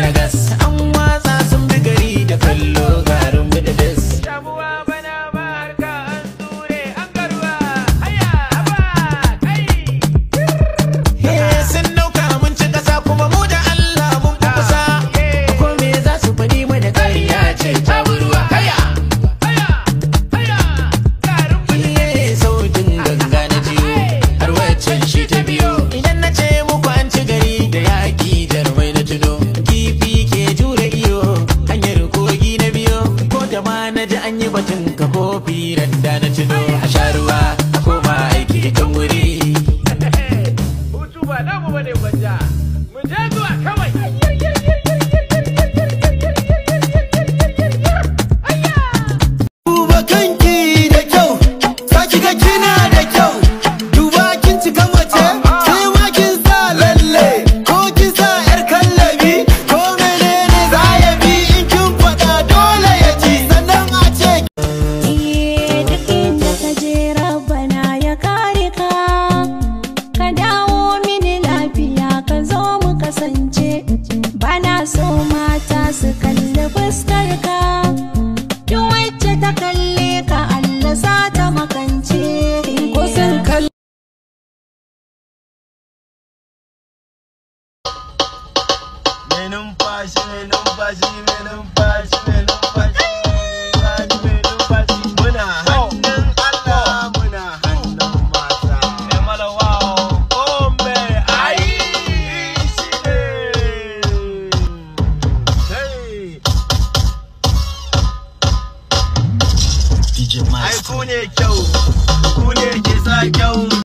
ragas an watsa sun bi gari da kallo garin bididis. Shabuwa bana ba harka an ture an garba haya haba kai. Sun dauka mun ci kasa kuma mu da Allah mun fi kusa. Ko me za su faɗi mana ƙarya ce ta ruwa haya Haya haya garin bididis. sautin ganga na jiyo har waccan shi ta biyo. Idan na ce muku an ci gari da yaƙi jarumai na tuno, kifi ke jure iyo hanyar kogi na biyo. Ko da ma na ji an yi batun ka kofi randa na tuno, a sha ruwa a koma aiki kan wuri. Hutu ba namu bane gwanja. Mu je zuwa kawai. Duba kanki da kyau, saki ga kina da kyau. Duba kin cika mace, sai ma kin sa lalle. Ko kin sa yar kallabi, ko menene za ya bi in kin faɗa dole ya ci. Sannan a ce duk inda ka je rabbana ya kare ka, ka dawo mini lafiya ka zo mu kasance. Bana so mata su kalli fuskar ka, duk wacce ta kalle ka Allah sa ta makance. Ko sun kalli mai numfashi, mai numfashi, mai numfashi, mai numfashi, mai numfashi. Muna hannun Allah, muna hannun mata. Bombe, ai shi ne. Hey. Ai ku ne kyau, ku